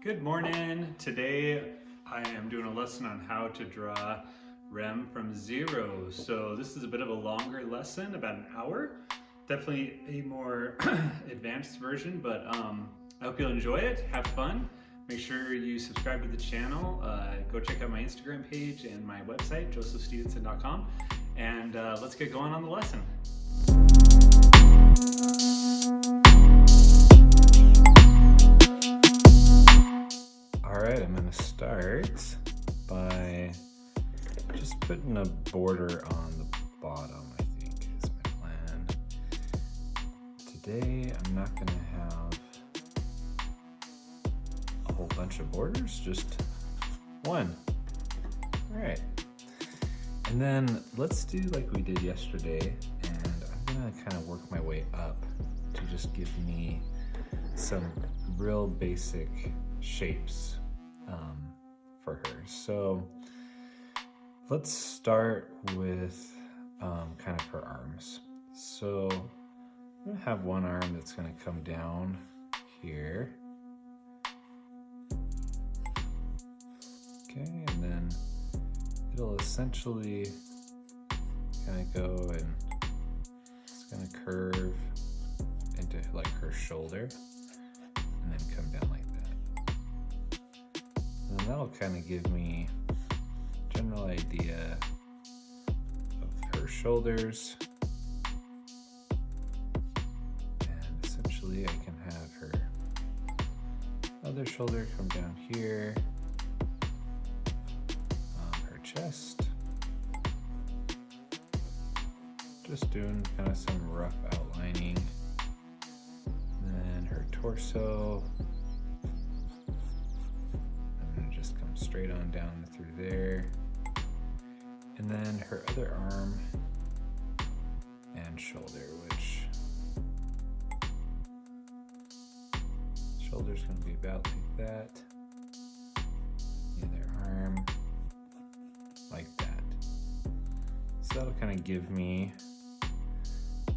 Good morning. Today I am doing a lesson on how to draw rem from zero. So this is a bit of a longer lesson, about an hour. Definitely a more advanced version, but I hope you'll enjoy it, have fun. Make sure you subscribe to the channel. Go check out my Instagram page and my website, josephstevenson.com. And let's get going on the lesson. Alright, I'm going to start by just putting a border on the bottom, I think is my plan. Today I'm not going to have a whole bunch of borders, just one. Alright, and then let's do like we did yesterday, and I'm going to kind of work my way up to just give me some real basic shapes for her. So let's start with kind of her arms. So I'm gonna have one arm that's gonna come down here. Okay, and then it'll essentially kind of go and it's gonna curve into like her shoulder and then come down like that. And that'll kind of give me a general idea of her shoulders. And essentially I can have her other shoulder come down here, her chest. Just doing kind of some rough outlining. And then her torso. Straight on down through there, and then her other arm and shoulder, which shoulder's going to be about like that, the other arm like that. So that'll kind of give me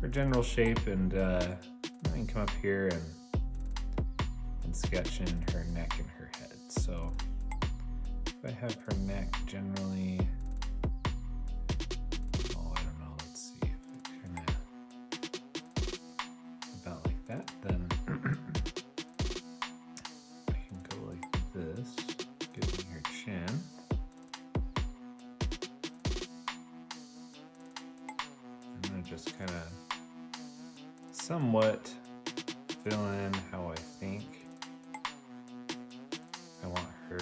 her general shape, and I can come up here and sketch in her neck and her head. So if I have her neck generally, oh, I don't know, let's see, if I kind of about like that, then I can go like this, give me her chin. I'm gonna just kind of somewhat fill in how I think I want her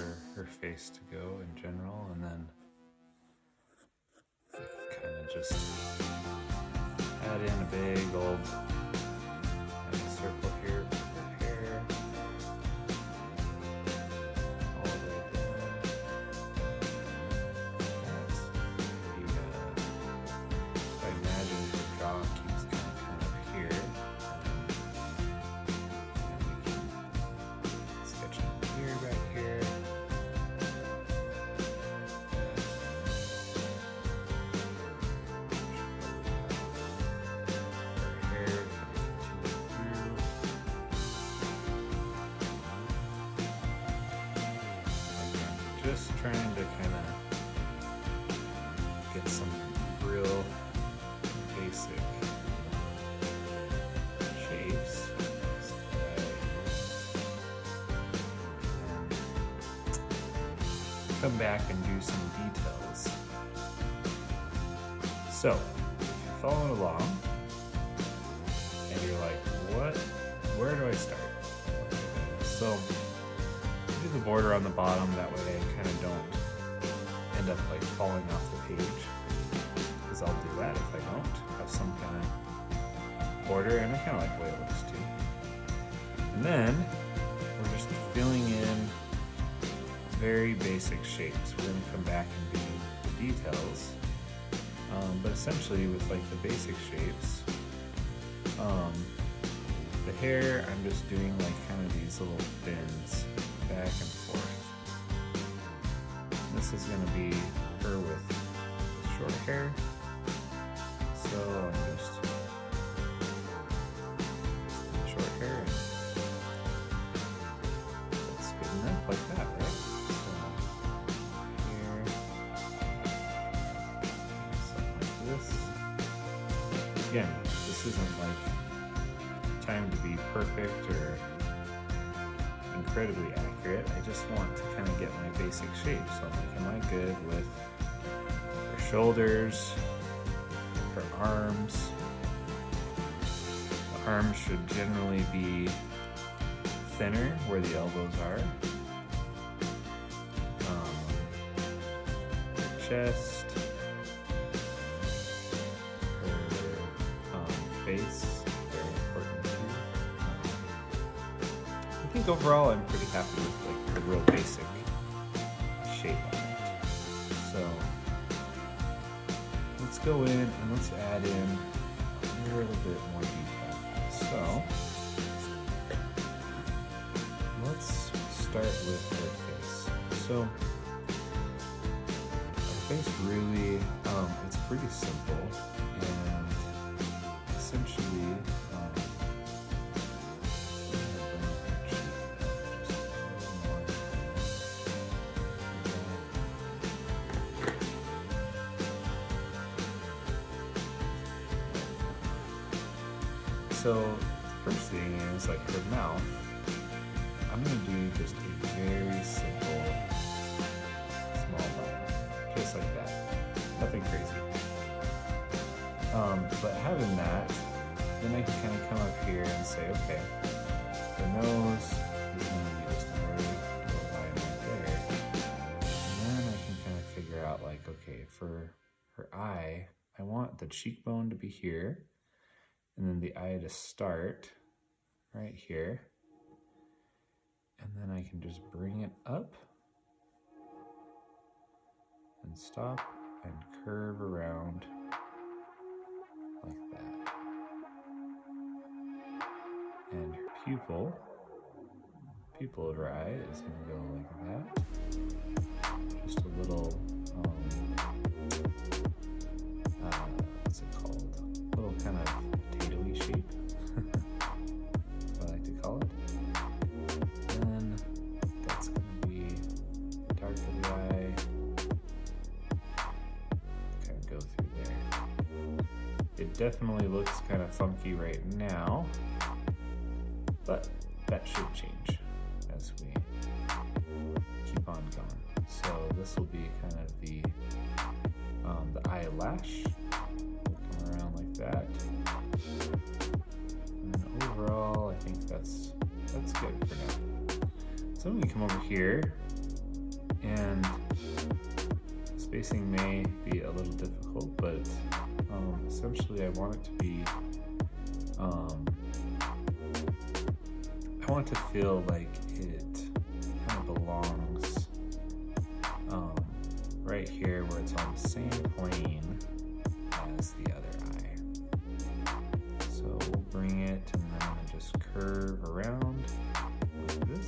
face to go in general, and then kind of just add in a big old kind of circle here for her hair, all the way down. That's if I imagine her jaw keeps kind of here. Just trying to kind of get some real basic shapes. Come back and do some details. So, if you're following along and you're like, where do I start? So, do the border on the bottom, that way I kind of don't end up like falling off the page, because I'll do that if I don't have some kind of border, and I kind of like the way it looks too. And then we're just filling in very basic shapes. We're going to come back and do the details, but essentially with like the basic shapes, the hair, I'm just doing like kind of these little fins back and forth. This is going to be her with short hair, so I'm just short hair. That's good enough. like that, right? So here, something like this. Again, this isn't like trying to be perfect or incredibly accurate. I just want to kind of get my basic shape. So I'm like, am I good with her shoulders, her arms? The arms should generally be thinner where the elbows are. Her chest, her face, very important too. I think overall I'm pretty happy with like the real basic shape on it. So let's go in and let's add in a little bit more detail. So let's start with her face. So her face really, it's pretty simple and essentially so the first thing is like her mouth. I'm going to do just a very simple small mouth, just like that. Nothing crazy. But having that, then I can kind of come up here and say, okay, the nose is going to be just a very little line right there. And then I can kind of figure out like, okay, for her eye, I want the cheekbone to be here. And then the eye to start right here. And then I can just bring it up and stop and curve around like that. And her pupil of her eye is going to go like that. Just a little, what's it called? A little kind of potatoey shape, I like to call it. And that's going to be the dark of the eye. Kind of go through there. It definitely looks kind of funky right now, but that should change as we keep on going. So this will be kind of the eyelash. Come around like that. And overall, I think that's good for now. So we can come over here, and spacing may be a little difficult, but essentially I want it to be, I want it to feel like it kind of belongs right here where it's on the same plane as the other eye. So we'll bring it, and then I'm going to just curve around like this.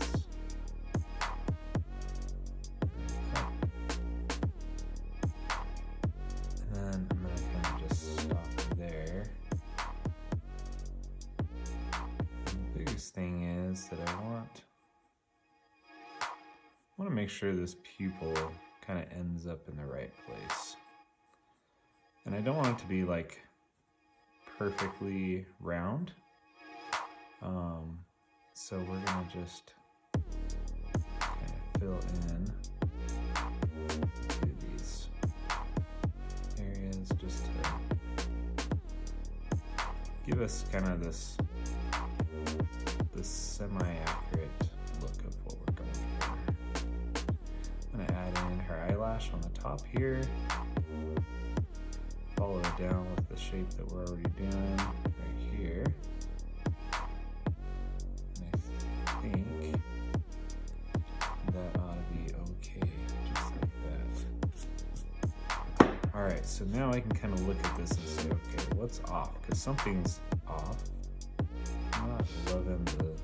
And then I'm going to kind of just stop there. And the biggest thing is that I want to make sure this pupil kind of ends up in the right place. And I don't want it to be like perfectly round. So we're gonna just kind of fill in these areas just to give us kind of this semi-accurate look of what we're going for. I'm gonna add in her eyelash on the top here. Follow it down with the shape that we're already doing right here. And I think that ought to be okay, just like that. Alright, so now I can kind of look at this and say, okay, what's off? Because something's off. I'm not loving the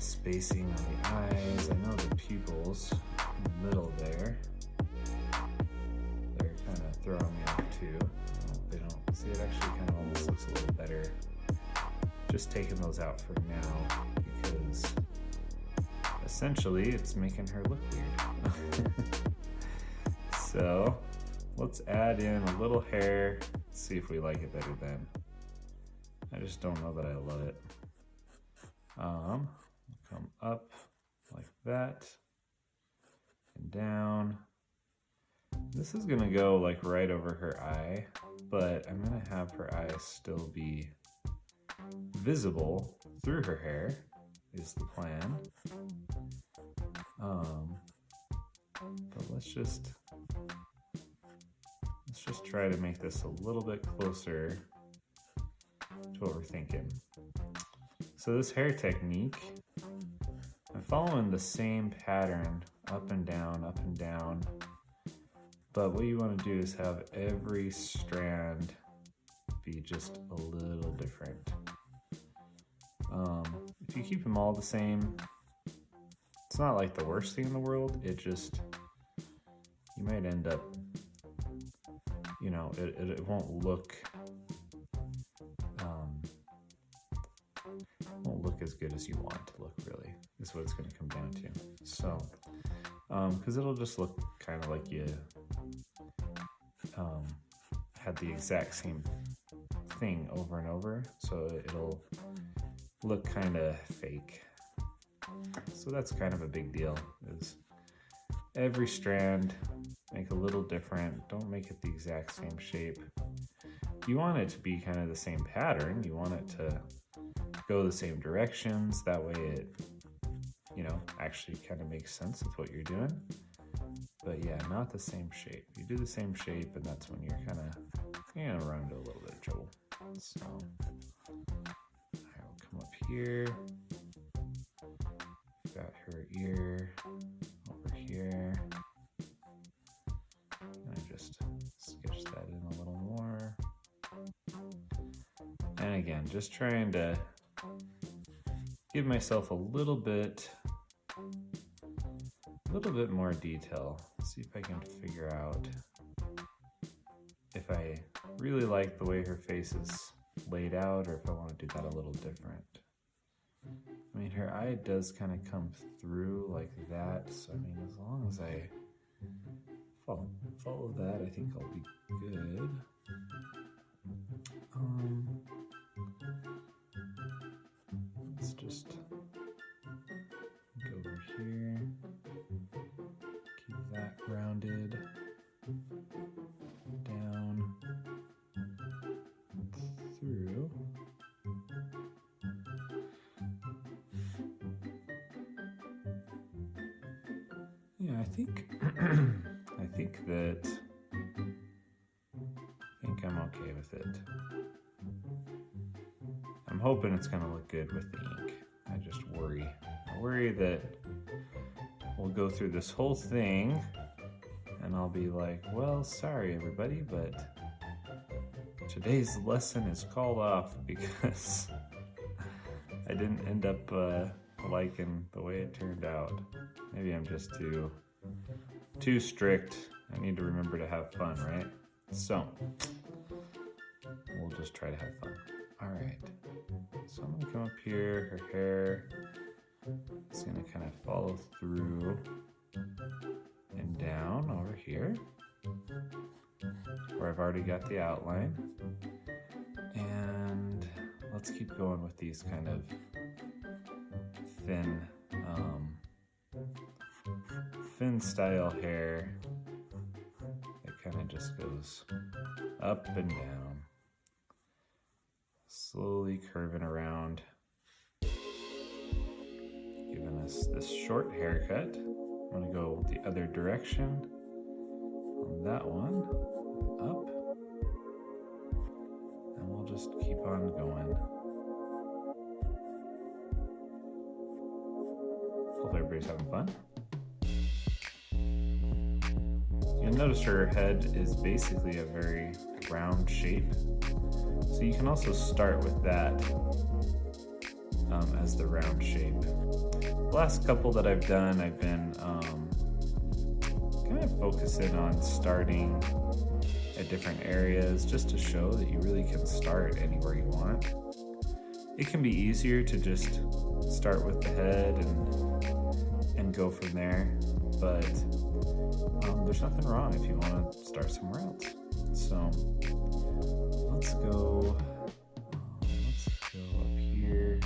spacing on the eyes. I know the pupils in the middle there. Throwing me off too. They don't see, it actually kind of almost looks a little better just taking those out for now, because essentially it's making her look weird. So let's add in a little hair, see if we like it better then. I just don't know that I love it. Come up like that and down. This is gonna go like right over her eye, but I'm gonna have her eye still be visible through her hair is the plan. But let's just try to make this a little bit closer to what we're thinking. So this hair technique, I'm following the same pattern up and down, but what you want to do is have every strand be just a little different. If you keep them all the same, it's not like the worst thing in the world, it just, you might end up, you know, it won't look as good as you want it to look, really, is what it's going to come down to. So, because it'll just look kind of like you had the exact same thing over and over, so it'll look kind of fake. So that's kind of a big deal, is every strand make a little different. Don't make it the exact same shape. You want it to be kind of the same pattern. You want it to go the same directions. That way it, you know, actually kind of makes sense with what you're doing. But yeah, not the same shape. You do the same shape and that's when you're gonna run into a little bit of trouble. So I will come up here. Got her ear over here. And I just sketch that in a little more. And again, just trying to give myself a little bit more detail. See if I can figure out if I really like the way her face is laid out or if I want to do that a little different. I mean, her eye does kind of come through like that, so I mean, as long as I follow that, I think I'll be good. Let's just go over here, keep that rounded, down, through. Yeah, I think I'm okay with it. I'm hoping it's gonna look good with the ink. I just worry. I worry that we'll go through this whole thing and I'll be like, well, sorry everybody, but today's lesson is called off because I didn't end up liking the way it turned out. Maybe I'm just too strict. I need to remember to have fun, right? So we'll just try to have fun. All right. So I'm gonna come up here. Her hair is gonna kind of follow through and down over here, where I've already got the outline. And let's keep going with these kind of thin style hair that kind of just goes up and down, slowly curving around, giving us this short haircut. I'm gonna go the other direction on that one, up, and we'll just keep on going. Hope everybody's having fun. You'll notice her head is basically a very round shape. So you can also start with that as the round shape. The last couple that I've done, I've been kind of focusing on starting at different areas just to show that you really can start anywhere you want. It can be easier to just start with the head go from there, but there's nothing wrong if you want to start somewhere else. So let's go up here.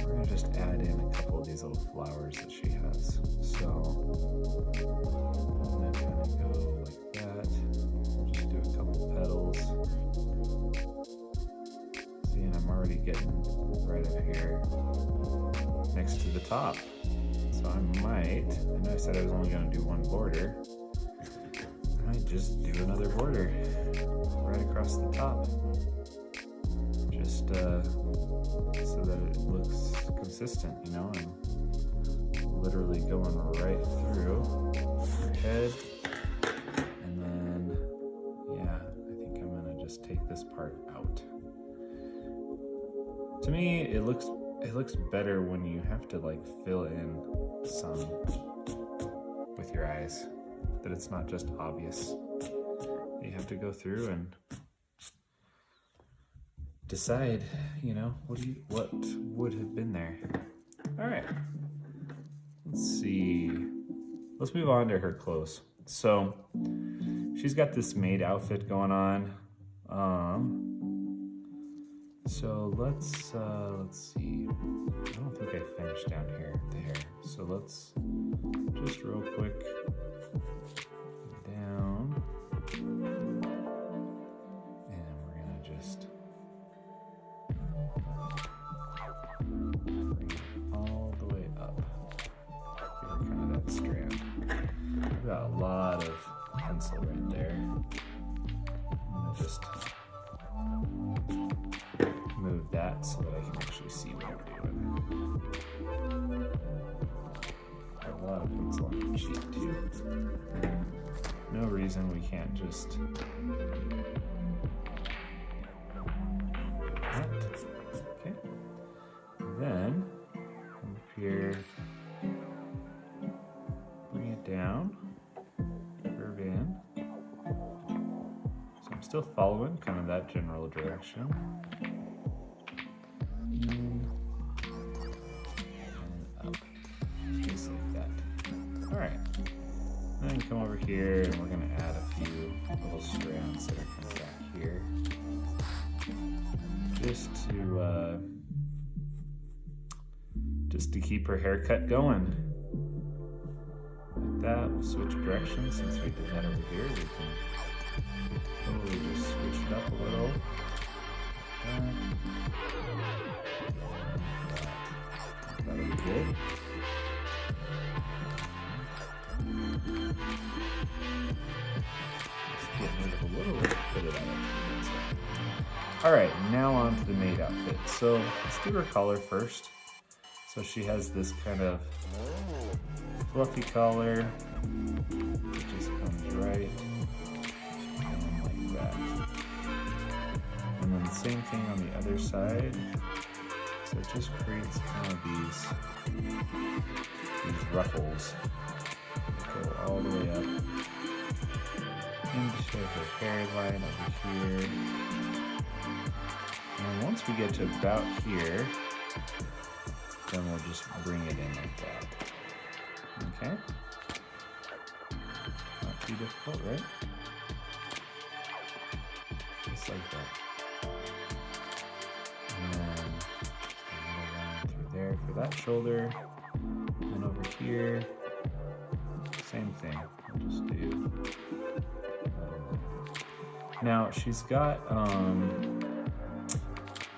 We're gonna just add in a couple of these little flowers that she has. So I'm gonna kind of go like that. We'll just do a couple petals. See, and I'm already getting right up here next to the top. So I know I said I was only going to do one border. I might just do another border right across the top. Just so that it looks consistent, you know, and literally going right through her head. And then, yeah, I think I'm going to just take this part out. To me, it looks better when you have to like fill in some with your eyes, that it's not just obvious. You have to go through and decide, you know, what would have been there. All right, let's see. Let's move on to her clothes. So she's got this maid outfit going on. So let's see. I don't think I finished down here at the hair. So let's just real quick down, and we're gonna just bring it all the way up. Give her kind of that strand. We've got a lot of pencil right there. I'm gonna just move that so that I can actually see what I'm doing. Got a lot of pencil on the sheet too. No reason we can't just do that. Okay. And then come up here, bring it down, curve in. So I'm still following kind of that general direction. Come over here, and we're going to add a few little strands that are kind of back here, just to keep her haircut going. Like that. We'll switch directions. Since we did that over here, we can totally just switch it up a little. That'll be good. All right, now on to the maid outfit. So let's do her collar first. So she has this kind of fluffy collar, it just comes right down like that. And then the same thing on the other side. So it just creates kind of these ruffles that go all the way up into her hairline over here. And once we get to about here, then we'll just bring it in like that. Okay? Not too difficult, right? Just like that. And then just another line through there for that shoulder. And over here, same thing. We'll just do. Now she's got,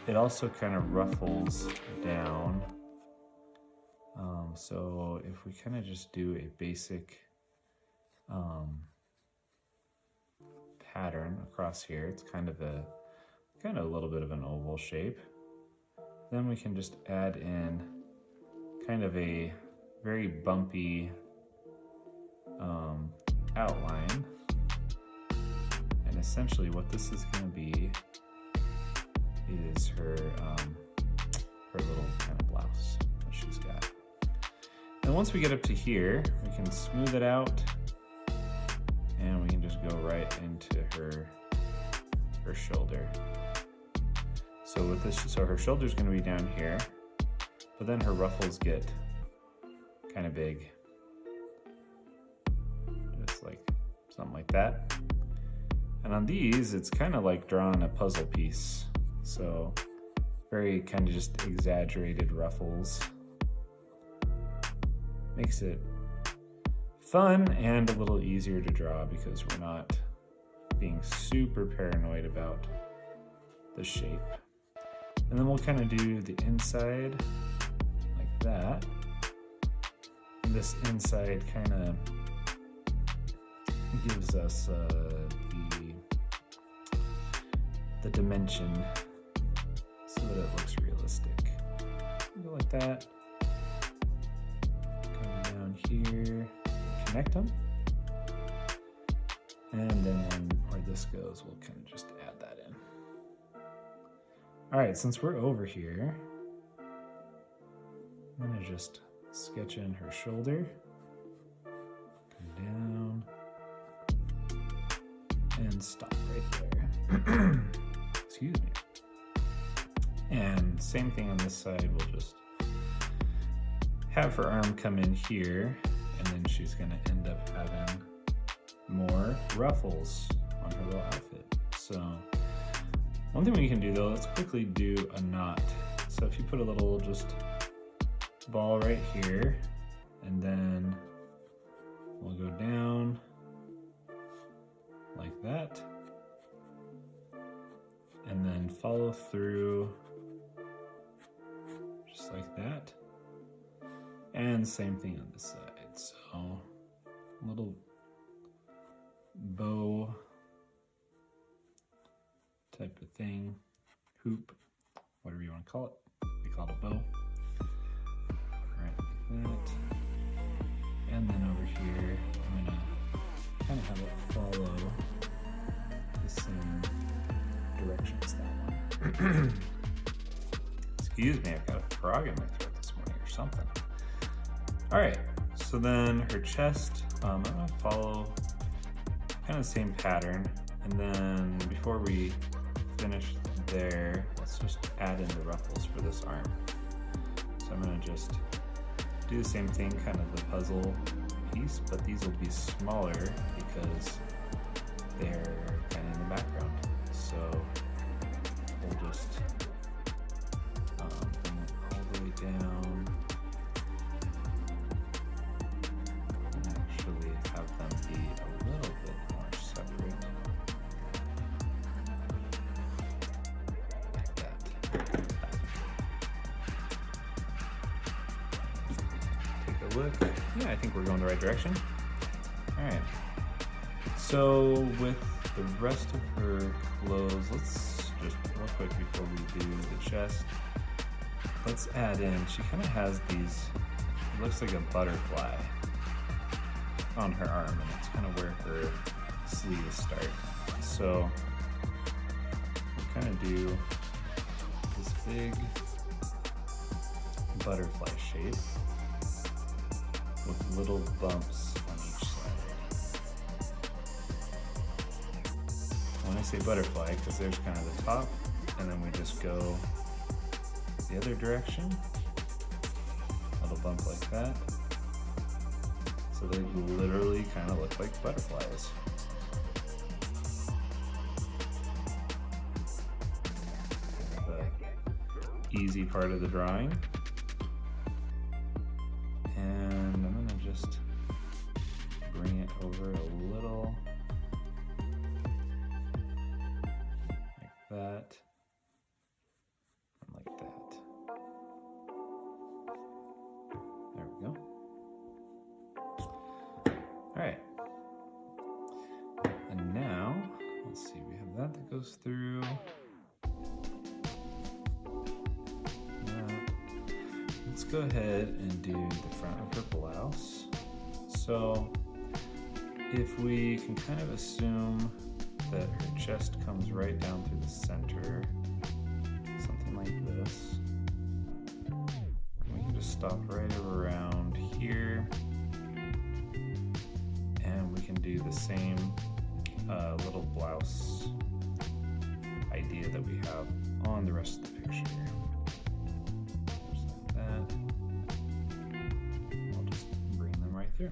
it also kind of ruffles down. So if we kind of just do a basic pattern across here, it's kind of a little bit of an oval shape. Then we can just add in kind of a very bumpy outline. And essentially what this is going to be is her little kind of blouse that she's got. And once we get up to here, we can smooth it out, and we can just go right into her shoulder. So with this, so her shoulder's going to be down here, but then her ruffles get kind of big. Just like something like that. And on these, it's kind of like drawing a puzzle piece. So very kind of just exaggerated ruffles. Makes it fun and a little easier to draw because we're not being super paranoid about the shape. And then we'll kind of do the inside like that. And this inside kind of gives us the dimension so that it looks realistic. Go like that. Come down here, connect them. And then where this goes, we'll kind of just add that in. All right, since we're over here, I'm gonna just sketch in her shoulder. Come down and stop right there. Excuse me. And same thing on this side, we'll just have her arm come in here, and then she's gonna end up having more ruffles on her little outfit. So one thing we can do though, let's quickly do a knot. So if you put a little just ball right here, and then we'll go down like that, and then follow through just like that, and same thing on this side. So little bow type of thing, hoop, whatever you want to call it. We call it a bow. Right, like that. And then over here, I'm gonna kind of have it follow the same direction as that one. Excuse me, I've got a frog in my throat this morning or something. All right, so then her chest, I'm gonna follow kind of the same pattern, and then before we finish there, let's just add in the ruffles for this arm. So I'm gonna just do the same thing, kind of the puzzle piece, but these will be smaller because they're kind of in the background. So we'll just bring it all the way down and actually have them be a little bit more separate. Like that. Take a look. Yeah, I think we're going the right direction. All right. So with the rest of her clothes, let's just real quick before we do the chest, let's add in, she kind of has these, it looks like a butterfly on her arm, and it's kind of where her sleeves start. So we'll kind of do this big butterfly shape with little bumps on each side. When I say butterfly, because there's kind of the top, and then we just go the other direction, little bump like that. So they literally kind of look like butterflies. The easy part of the drawing. And I'm gonna just bring it over a little, like that, and like that. There we go. All right. And now, let's see, we have that goes through. Let's go ahead and do the front of her blouse. So if we can kind of assume that her chest comes right down through the center, something like this, we can just stop right around here, and we can do the same little blouse idea that we have on the rest of the picture. Just like that. We'll just through.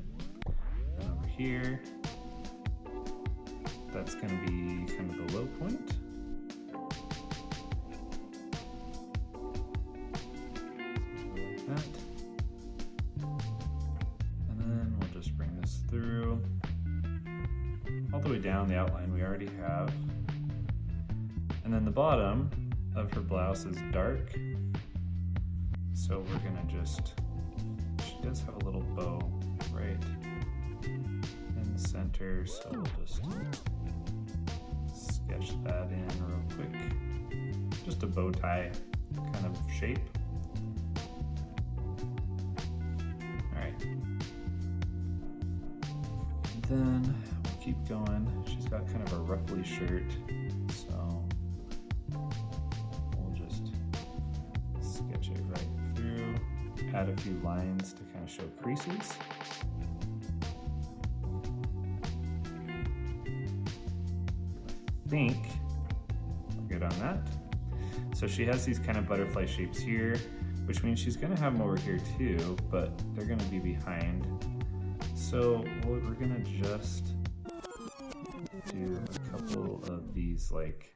And over here, that's going to be kind of the low point. Like that. And then we'll just bring this through all the way down the outline we already have. And then the bottom of her blouse is dark. So we're gonna just, she does have a little bow right in the center, so we'll just sketch that in real quick. Just a bow tie kind of shape. All right. And then we'll keep going. She's got kind of a ruffly shirt, so we'll just sketch it right through, add a few lines to kind of show creases. I think we're good on that. So she has these kind of butterfly shapes here, which means she's gonna have them over here too, but they're gonna be behind. So we're gonna just do a couple of these like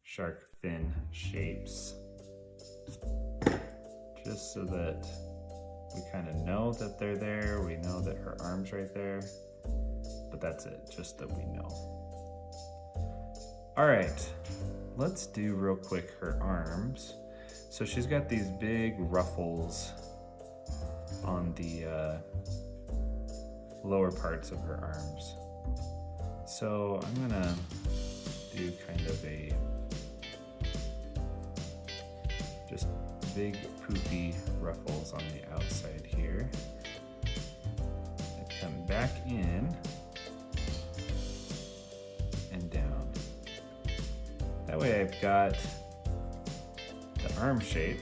shark fin shapes, just so that we kind of know that they're there. We know that her arm's right there, but that's it, just that we know. All right, let's do real quick her arms. So she's got these big ruffles on the lower parts of her arms. So I'm gonna do kind of a just big poofy ruffles on the outside here. And come back in and down. That way I've got the arm shape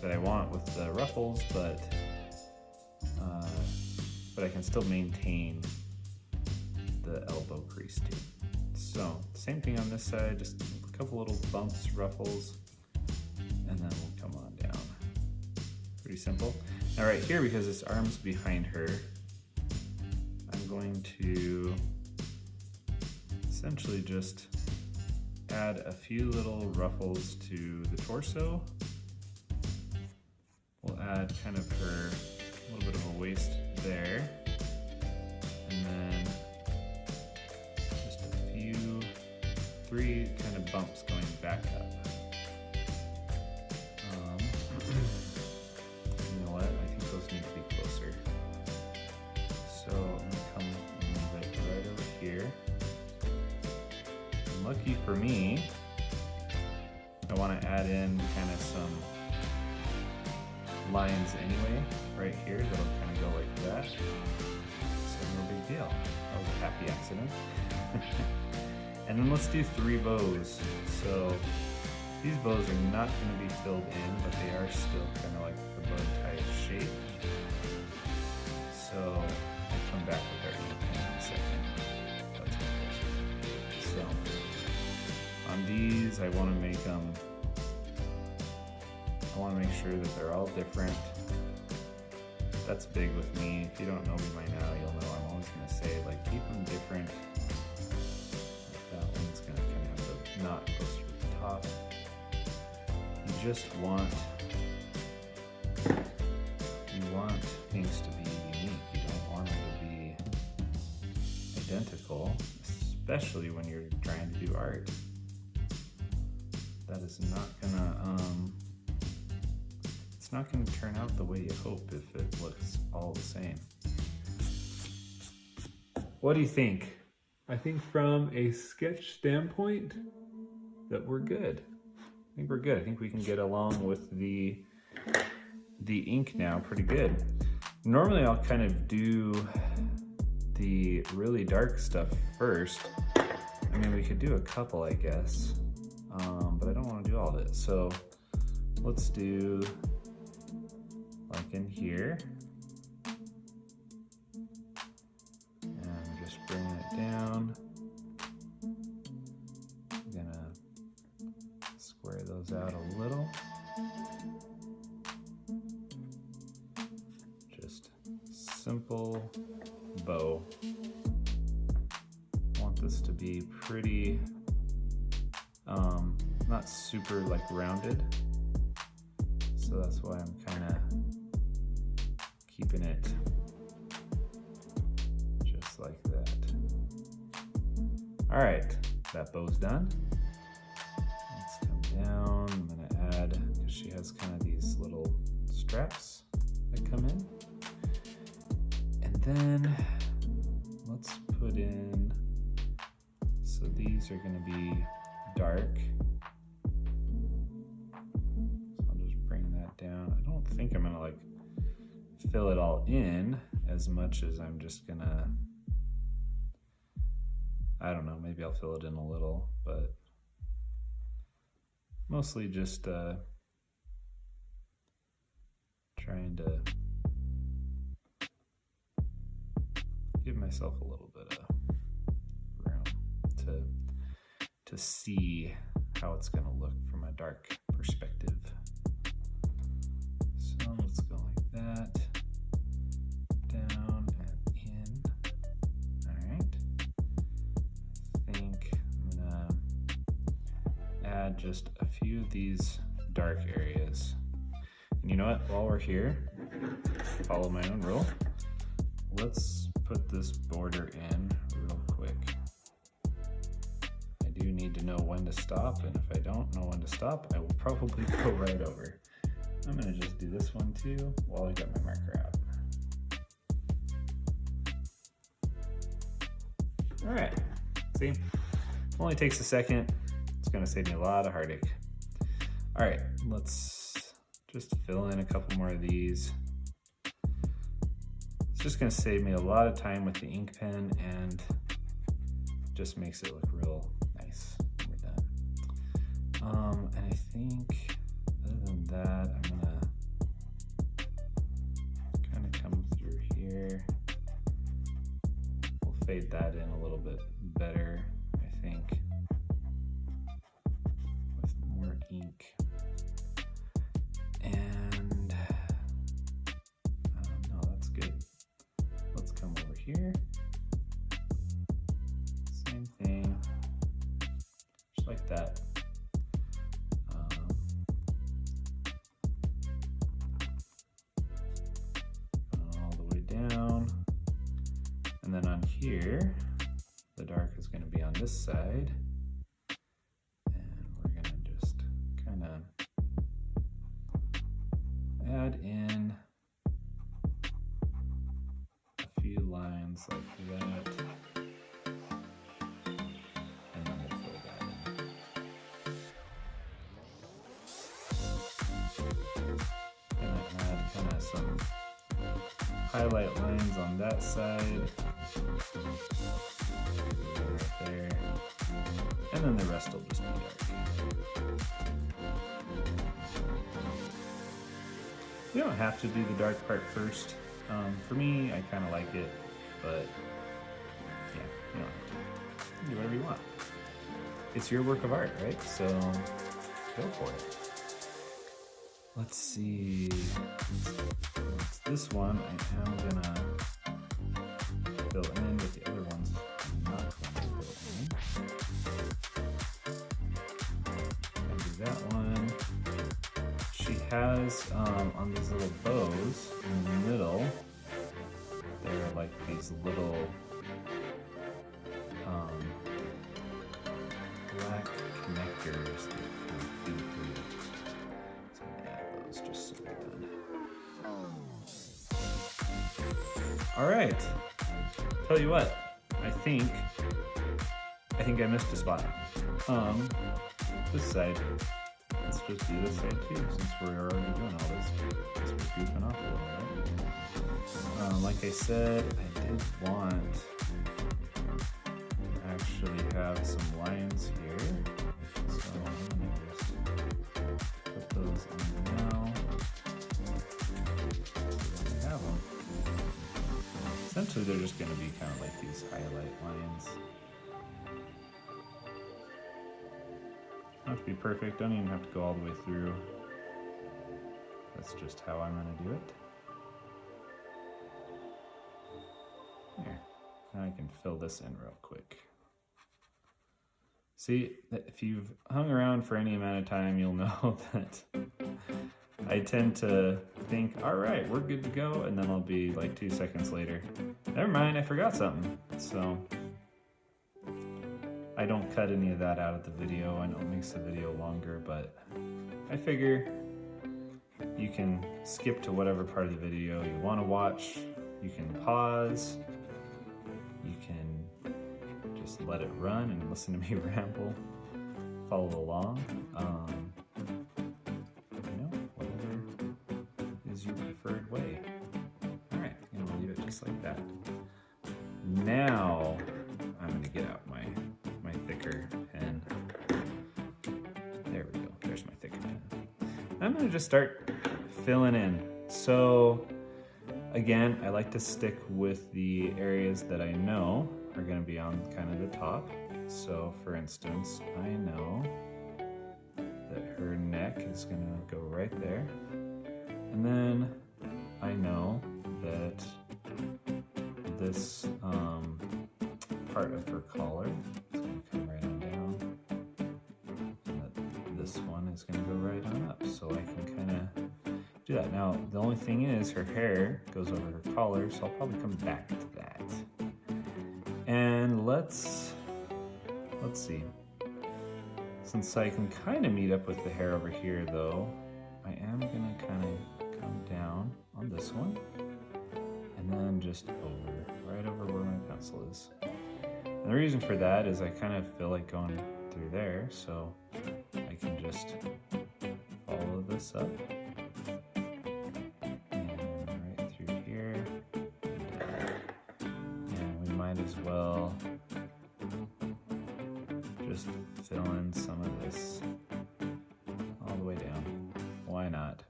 that I want with the ruffles, but I can still maintain the elbow crease too. So same thing on this side, just a couple little bumps, ruffles, and then we'll come on down. Pretty simple. Now right here, because this arm's behind her, I'm going to essentially just add a few little ruffles to the torso. We'll add kind of her, a little bit of a waist there, and then just a few, 3 kind of bumps going back up. You know what, I think those need to be closer. So I'm gonna come and move it right over here. And lucky for me, I want to add in kind of some lines anyway, right here, that'll kind of go like that. So no big deal. That was a happy accident. And then let's do 3 bows. So these bows are not going to be filled in, but they are still kind of like the bow tie shape. So I'll come back with our ink in a second. That's what it is. So on these, I want to make them, I want to make sure that they're all different. That's big with me. If you don't know me by now, you'll know I'm always going to say, like, keep them different. Like that one's going to kind of have the knot closer to the top. You just want, things to be unique. You don't want them to be identical, especially when you're trying to do art. That is not gonna, it's not gonna turn out the way you hope if it looks all the same. What do you think? I think from a sketch standpoint that we're good. I think we're good. I think we can get along with the ink now pretty good. Normally I'll kind of do the really dark stuff first. I mean, we could do a couple, I guess, but I don't want to do all of it. So let's do like in here, and just bring it down. I'm gonna square those out a little. simple bow. I want this to be pretty, not super like rounded. So that's why I'm kind of keeping it just like that. All right, that bow's done. Let's come down. I'm gonna add, because she has kind of these little straps that come in. And then let's put in, so these are gonna be dark. So I'll just bring that down. I don't think I'm gonna like fill it all in as much as I'm just gonna, I don't know, maybe I'll fill it in a little, but mostly just trying to give myself a little bit of room to see how it's gonna look from a dark perspective. So let's go like that, down and in. All right. I think I'm gonna add just a few of these dark areas. And you know what, while we're here, follow my own rule. Let's put this border in real quick. I do need to know when to stop, and if I don't know when to stop, I will probably go right over. I'm gonna just do this one too while I get my marker out. All right, see, only takes a second. It's gonna save me a lot of heartache. All right, let's just fill in a couple more of these. It's just gonna save me a lot of time with the ink pen and just makes it look real nice when we're done. And I think other than that, I'm gonna kind of come through here. We'll fade that in a little bit better, I think, with more ink. And no, that's good. Let's come over here. Same thing, just like that. All the way down. And then on here, the dark is going to be on this side. And we're going to just kind of add in a few lines like that. And then we'll fill that in. And add kind of some highlight lines on that side. Right there. And then the rest will just be dark. We don't have to do the dark part first. For me, I kind of like it, but yeah, you don't have to. Do whatever you want. It's your work of art, right? So go for it. Let's see. This one I am gonna fill in, with the other ones I'm not going to fill in. And do that one. She has on these little bows in the middle, there are like these little black connectors that kind of feed through it. So I'm gonna add those just so they're done. All right, tell you what, I think I missed a spot. This side. Let's just do this side too, since we're already doing all this. Since we're goofing off a little bit. Like I said, I did want to actually have some lines here. So I'm gonna just put those in now. So we have them. Essentially, they're just gonna be kind of like these highlight lines. Don't have to be perfect, don't even have to go all the way through. That's just how I'm gonna do it. Now I can fill this in real quick. See, if you've hung around for any amount of time, you'll know that I tend to think, all right, we're good to go, and then I'll be like 2 seconds later, never mind, I forgot something. So I don't cut any of that out of the video. I know it makes the video longer, but I figure you can skip to whatever part of the video you want to watch. You can pause. You can just let it run and listen to me ramble, follow along. Whatever is your preferred way. All right, I'm gonna leave it just like that. Now I'm gonna get out my thicker pen. There we go. There's my thicker pen. I'm gonna just start filling in. So again, I like to stick with the areas that I know are going to be on kind of the top. So for instance, I know that her neck is going to go right there. And then I know that this part of her collar is going to come right on down. And that this one is going to go right on up. So I can kind of do that. Now, the only thing is her hair goes over her collar, so I'll probably come back to that. And let's see. Since I can kind of meet up with the hair over here though, I am gonna kind of come down on this one and then just right over where my pencil is. And the reason for that is I kind of feel like going through there, so I can just follow this up. As well, just fill in some of this all the way down. Why not?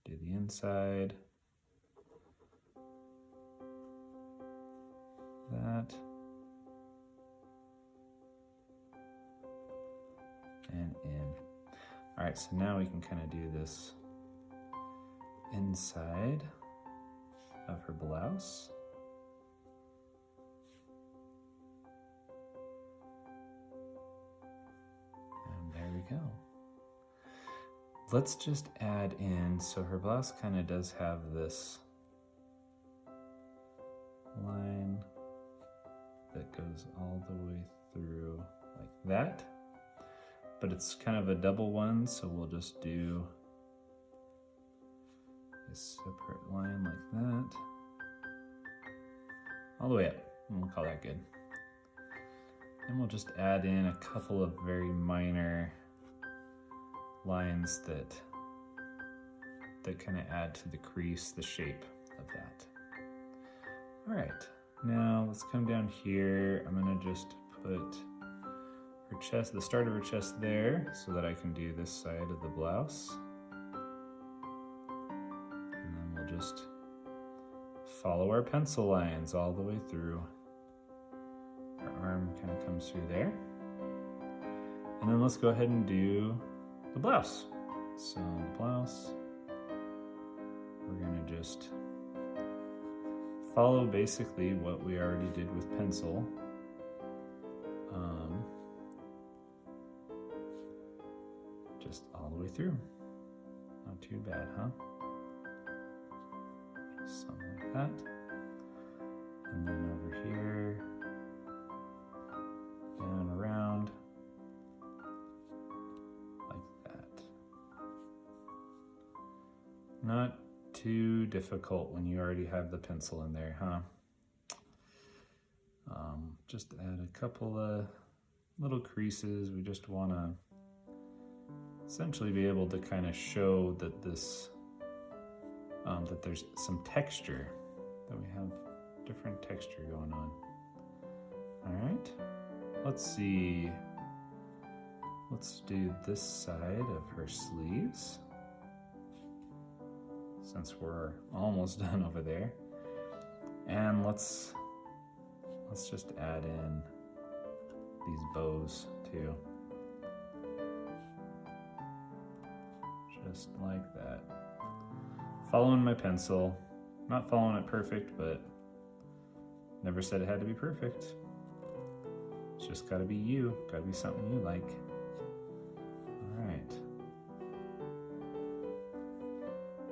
Do the inside, that, and in. All right, so now we can kind of do this inside of her blouse. Go. Let's just add in, so her blouse kind of does have this line that goes all the way through like that, but it's kind of a double one, so we'll just do a separate line like that all the way up, and we'll call that good. And we'll just add in a couple of very minor lines that kind of add to the crease, the shape of that. All right, now let's come down here. I'm gonna just put her chest, the start of her chest there, so that I can do this side of the blouse. And then we'll just follow our pencil lines all the way through. Her arm kind of comes through there. And then let's go ahead and do the blouse. So the blouse, we're gonna just follow basically what we already did with pencil. Just all the way through. Not too bad, huh? Just something like that. And then over here, down around, like that. Not too difficult when you already have the pencil in there, huh? Just add a couple of little creases. We just want to essentially be able to kind of show that this, that there's some texture, that we have different texture going on. All right, let's see. Let's do this side of her sleeves, since we're almost done over there. And let's just add in these bows too. Just like that. Following my pencil. Not following it perfect, but Never said it had to be perfect. It's just gotta be you, gotta be something you like. All right.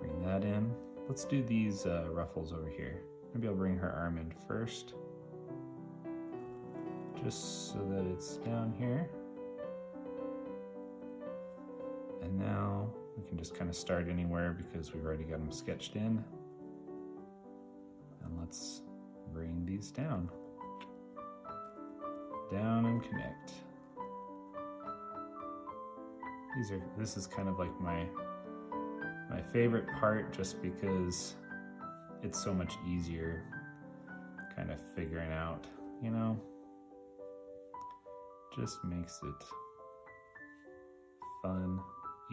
Bring that in. Let's do these ruffles over here. Maybe I'll bring her arm in first, just so that it's down here. And now we can just kind of start anywhere because we've already got them sketched in. And let's bring these down. Down and connect. This is kind of like my favorite part, just because it's so much easier kind of figuring out, you know, just makes it fun,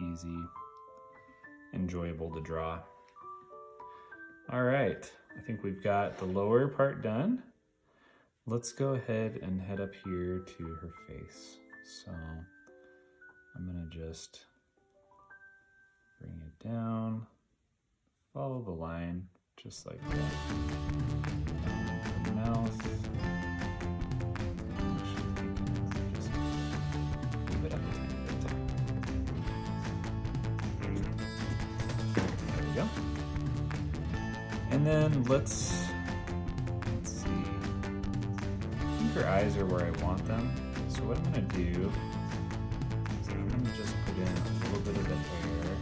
easy, enjoyable to draw. All right, I think we've got the lower part done. Let's go ahead and head up here to her face. So I'm gonna just bring it down, follow the line, just like that. The mouth. Just move it up a tiny bit. There we go. And then let's see. I think her eyes are where I want them. So what I'm gonna do is I'm gonna just put in a little bit of the hair,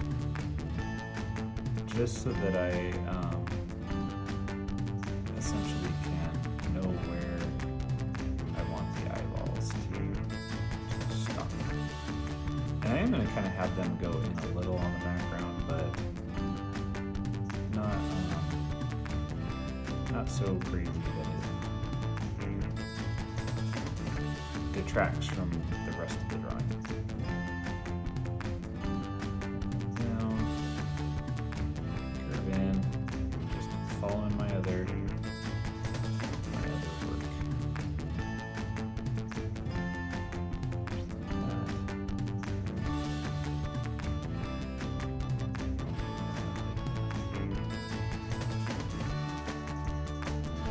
just so that I essentially can know where I want the eyeballs to stop. And I am going to kind of have them go in a little on the background, but not so crazy that it detracts from the rest of the drawing. Following my other work.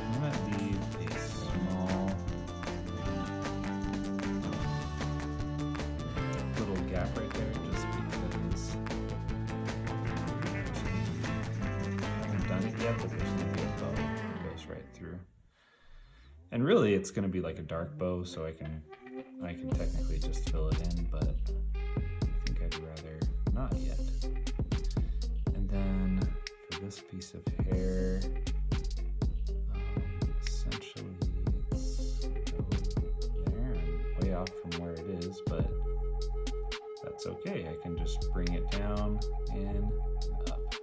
I'm going to leave a small little gap right there, just because I haven't done it yet, but there's going to be a bow that goes right through. And really, it's going to be like a dark bow, so I can technically just fill it in, but I think I'd rather not yet. And then for this piece of hair, essentially it's there and way off from where it is, but that's okay. I can just bring it down and up.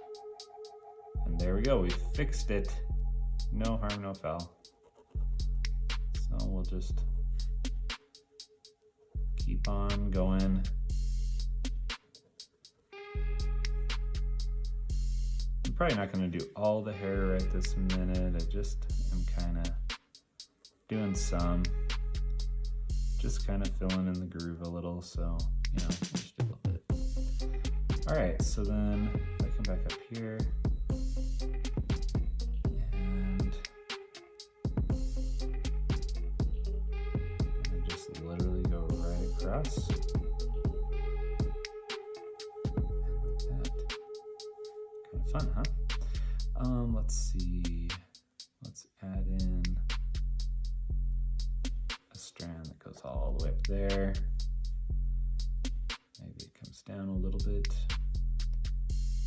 And there we go, we fixed it. No harm, no foul. So we'll just keep on going. I'm probably not going to do all the hair right this minute. I just am kind of doing some, just kind of filling in the groove a little, so, you know, just a little bit. All right, so then if I come back up here, and I just literally go right across. Fun, huh? Let's see. Let's add in a strand that goes all the way up there. Maybe it comes down a little bit.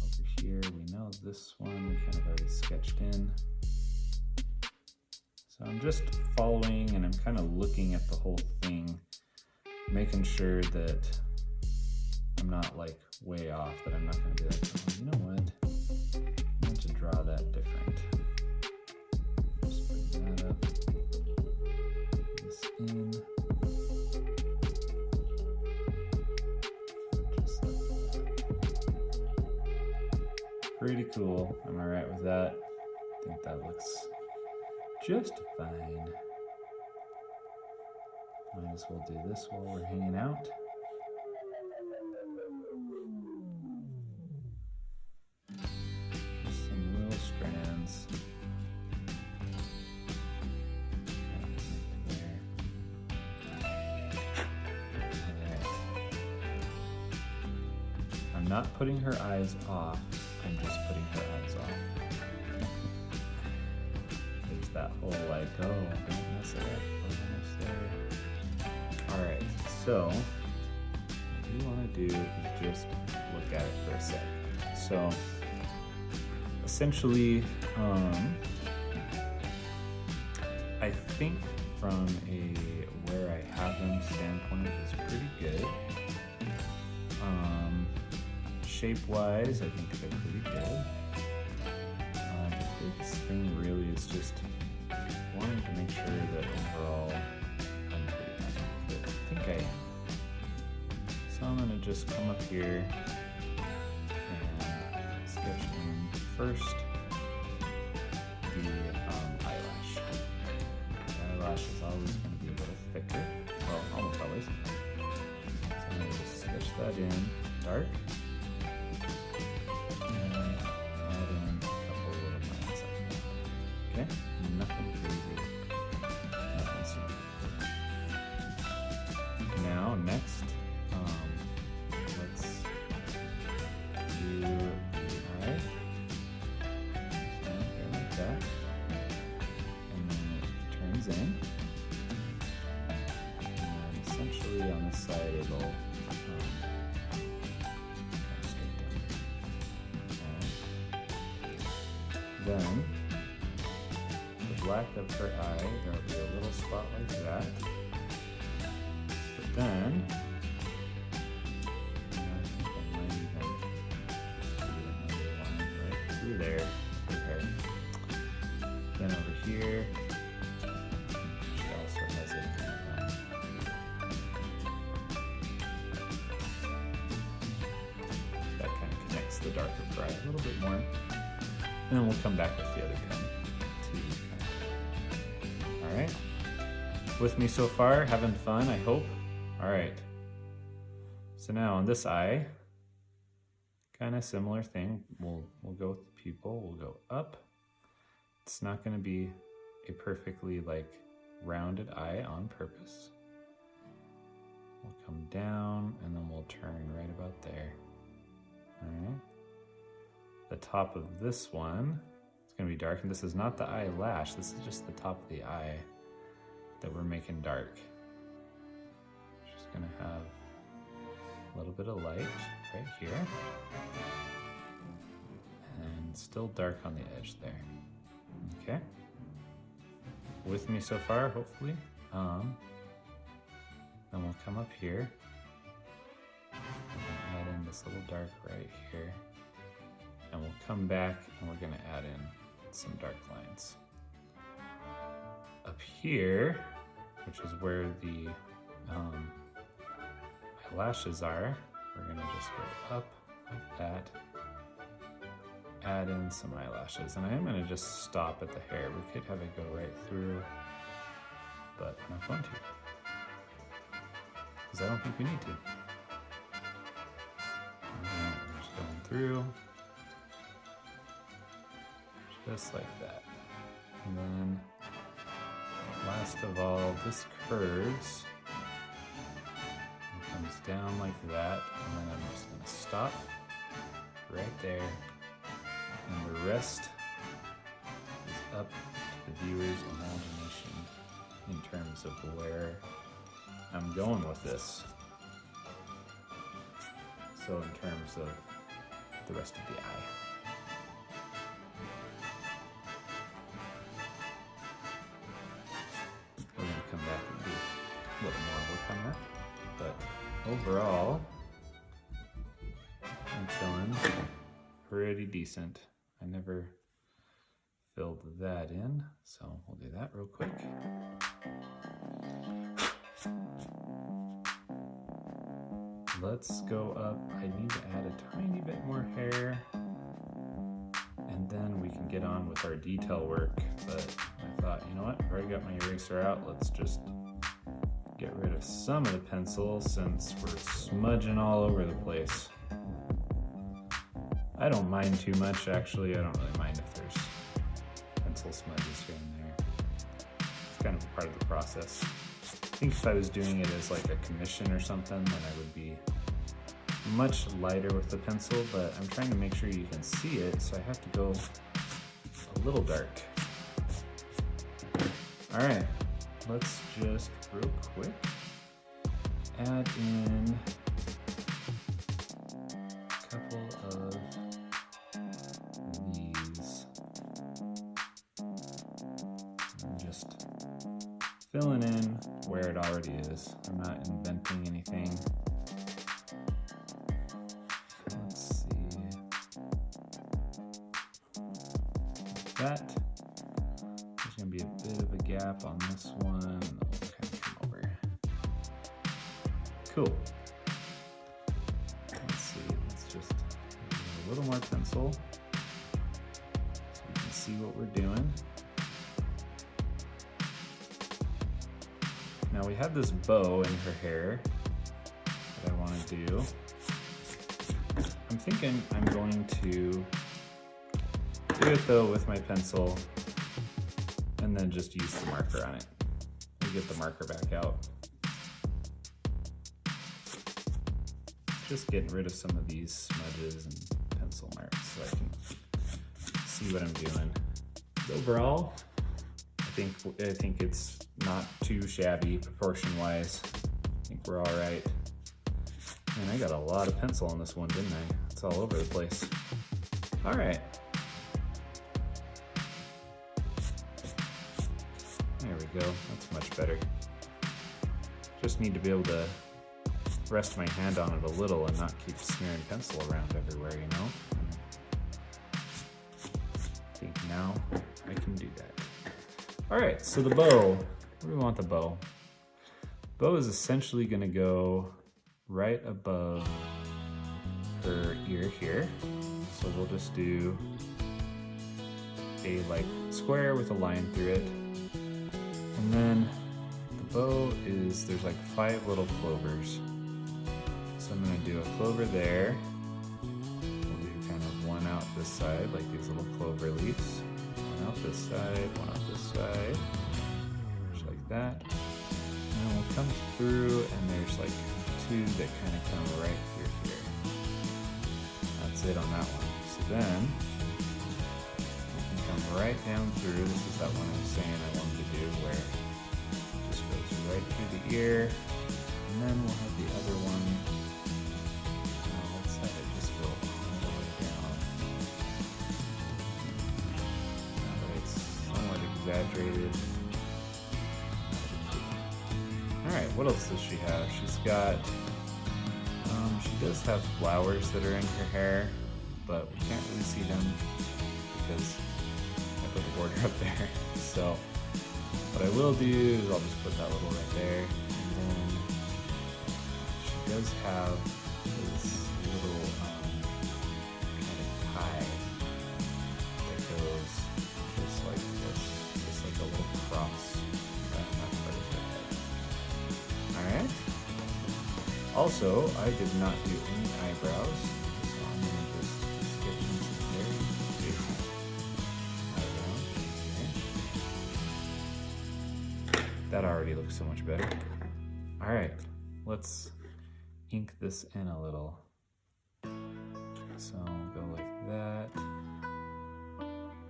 Over here, we know this one we kind of already sketched in. So I'm just following and I'm kind of looking at the whole thing, making sure that I'm not like way off, that I'm not going to be like, oh, you know what? To draw that different. Just bring that up, this in, just like that. Pretty cool. I'm alright with that. I think that looks just fine. Might as well do this while we're hanging out. not putting her eyes off, I'm just putting her eyes off. There's that whole like, oh, don't mess it up, almost there. All right, so what you want to do is just look at it for a sec. So essentially, I think from a where I have them standpoint is pretty good. Shape-wise, I think they're pretty good. The biggest thing really is just wanting to make sure that overall I'm pretty happy with it. I think I am. So I'm gonna just come up here and sketch in first the eyelash. The eyelash is always going to be a little thicker. Well, almost always. So I'm going to just sketch that in dark. And add in a couple little lines like that. Okay? Nothing crazy. Nothing super. Now, next, let's do the eye. Stand there like that. And then it turns in. And essentially on this side it'll come straight down. Okay. Then the black of her eye, there'll be a little spot like that. But then there, okay. Then over here, she also has it kind of that kind of connects the dark of her eye a little bit more. And then we'll come back with the other pen to all right. With me so far, having fun, I hope. All right. So now on this eye, kind of similar thing. We'll go with the pupil. We'll go up. It's not going to be a perfectly like rounded eye on purpose. We'll come down and then we'll turn right about there. All right. The top of this one is going to be dark, and this is not the eyelash. This is just the top of the eye that we're making dark. Just going to have a little bit of light right here, and still dark on the edge there. Okay, with me so far, hopefully. Then we'll come up here and add in this little dark right here, and we'll come back and we're going to add in some dark lines. Up here, which is where the eyelashes are, we're going to just go up like that, add in some eyelashes, and I am going to just stop at the hair. We could have it go right through, but I'm not going to, because I don't think we need to. Alright, we're just going through, just like that. And then, last of all, this curves and comes down like that, and then I'm just going to stop right there, and the rest is up to the viewer's imagination in terms of where I'm going with this. So in terms of the rest of the eye. We're going to come back and do a little more work on that. But overall, I'm feeling pretty decent. I never filled that in, so we'll do that real quick. Let's go up. I need to add a tiny bit more hair, and then we can get on with our detail work. But I thought, you know what, I've already got my eraser out. Let's just get rid of some of the pencil since we're smudging all over the place. I don't mind too much, actually. I don't really mind if there's pencil smudges here and there. It's kind of a part of the process. I think if I was doing it as like a commission or something, then I would be much lighter with the pencil, but I'm trying to make sure you can see it, so I have to go a little dark. All right, let's just real quick add in a couple of these. I'm just filling in where it already is. I'm not inventing anything. Let's see. Like that. There's gonna be a bit of a gap on this one. It'll kind of come over. Cool. Let's see. Let's just use a little more pencil so you can see what we're doing. Now we have this bow in her hair that I want to do. I'm thinking I'm going to do it though with my pencil and then just use the marker on it. We'll get the marker back out. Just getting rid of some of these smudges and pencil marks so I can see what I'm doing. Overall, I think it's not too shabby proportion-wise. I think we're all right. Man, I got a lot of pencil on this one, didn't I? It's all over the place. All right. There we go. That's much better. Just need to be able to rest my hand on it a little and not keep smearing pencil around everywhere, you know? I think now I can do that. All right, so the bow, where do we want the bow? Bow is essentially gonna go right above her ear here. So we'll just do a like square with a line through it. And then the bow is, there's like 5 little clovers. So I'm gonna do a clover there. We'll do kind of one out this side, like these little clover leaves. One out this side, one out this side, just like that. And then we'll come through and there's like 2 that kind of come right through here. That's it on that one. So then, we can come right down through. This is that one I was saying I wanted to do where it just goes right through the ear. And then we'll have the other one. Let's have it just go all the way down. Somewhat exaggerated. Alright, what else does she have? She's got, she does have flowers that are in her hair, but we can't really see them because I put the border up there. So, what I will do is I'll just put that little right there, and then she does have this little kind of tie that goes just like this, just like a little cross around that part of her head. Alright. Also, I did not do any eyebrows, so I'm going to just sketch in some very basic eyebrows. Okay. That already looks so much better. Alright, let's ink this in a little. So go like that.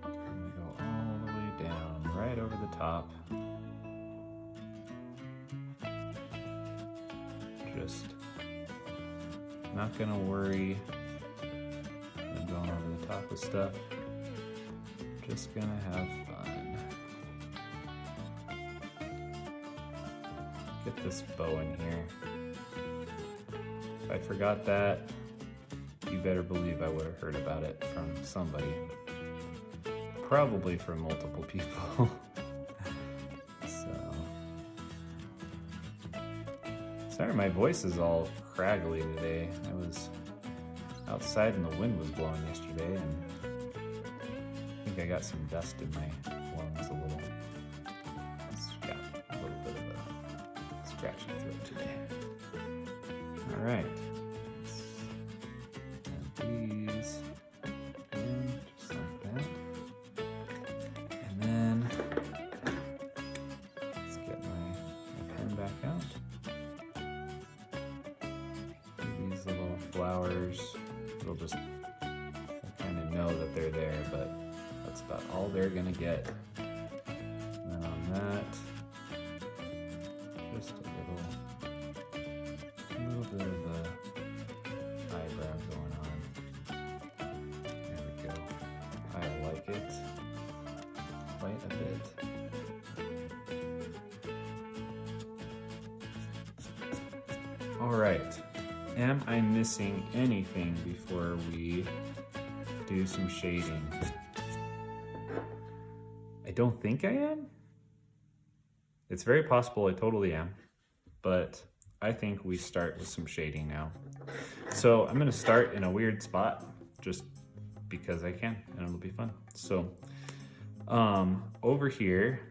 And go all the way down, right over the top. Just not gonna worry I'm going over the top of stuff. Just gonna have fun. Get this bow in here. If I forgot that, you better believe I would have heard about it from somebody. Probably from multiple people. Sorry, my voice is all craggly today. I was outside and the wind was blowing yesterday, and I think I got some dust in my lungs a little. It's got a little bit of a scratchy throat today. All right. Let's add these in just like that. And then let's get my pen back out. flowers. It'll just kind of know that they're there, but that's about all they're gonna get. And then on that, just a little bit of a eyebrow going on. There we go. I like it quite a bit. All right, am I missing anything before we do some shading? I don't think I am. It's very possible I totally am, but I think we start with some shading now. So I'm gonna start in a weird spot just because I can, and it'll be fun. So over here,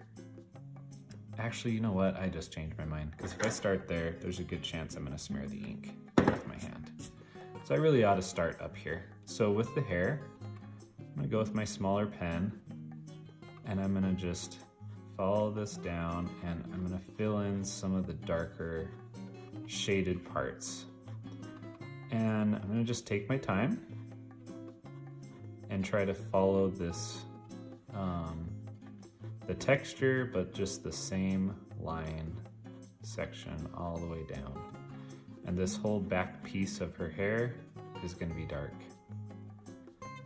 actually, you know what? I just changed my mind, because if I start there, there's a good chance I'm gonna smear the ink with my hand. So I really ought to start up here. So with the hair, I'm gonna go with my smaller pen, and I'm gonna just follow this down, and I'm gonna fill in some of the darker shaded parts. And I'm gonna just take my time and try to follow this, the texture, but just the same line section all the way down. And this whole back piece of her hair is gonna be dark.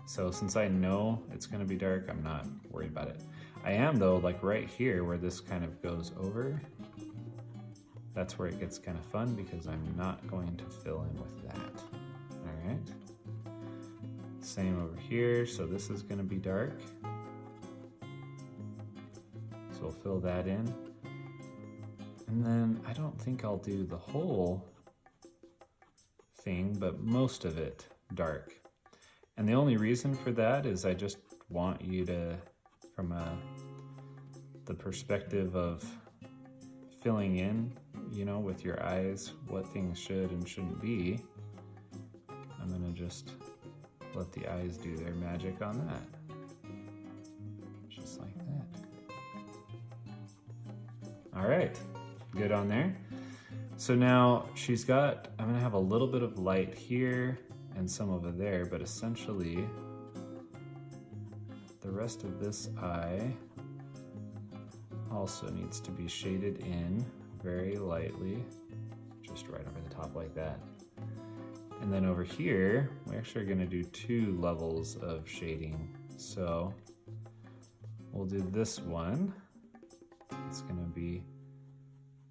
So since I know it's gonna be dark, I'm not worried about it. I am though, like right here where this kind of goes over, that's where it gets kind of fun, because I'm not going to fill in with that. All right. Same over here, so this is gonna be dark. So we'll fill that in. And then I don't think I'll do the whole thing, but most of it dark. And the only reason for that is I just want you to, from the perspective of filling in, you know, with your eyes, what things should and shouldn't be, I'm gonna just let the eyes do their magic on that. Just like that. All right, good on there. So now she's got, I'm gonna have a little bit of light here and some over there, but essentially the rest of this eye also needs to be shaded in very lightly, just right over the top like that. And then over here, we actually are gonna do 2 levels of shading. So we'll do this one. It's gonna be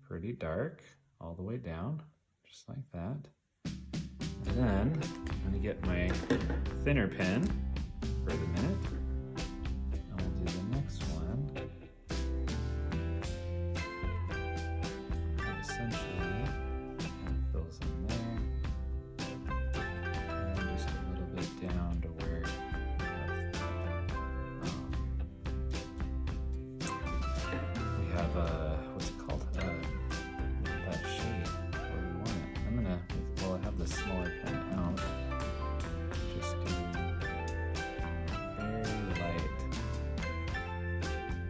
pretty dark all the way down, just like that. And then I'm gonna get my thinner pen for the minute. And we'll do the next one. And essentially, kind of fills in there. And just a little bit down to where we have what's it called? That shade where we want it. I'm gonna, while I have the smaller pen out, just do very light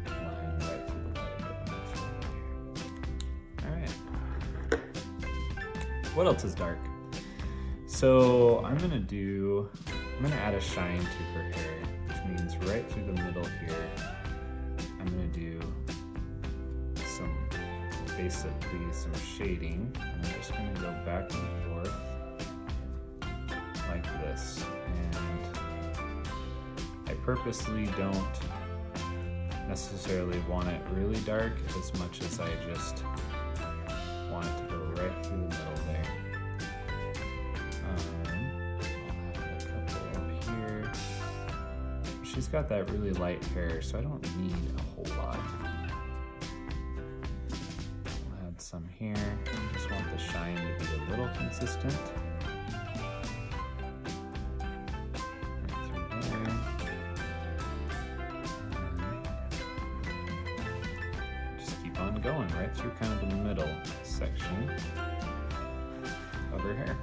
line right through the white ribbon. All right. What else is dark? So I'm gonna add a shine to her hair, which means right through the middle here, I'm gonna do basically some shading, and I'm just going to go back and forth like this. And I purposely don't necessarily want it really dark as much as I just want it to go right through the middle there. I'll add a couple over here. She's got that really light hair, so I don't need a whole lot. Some here. I just want the shine to be a little consistent. Right through there. Just keep on going right through kind of the middle section of her hair.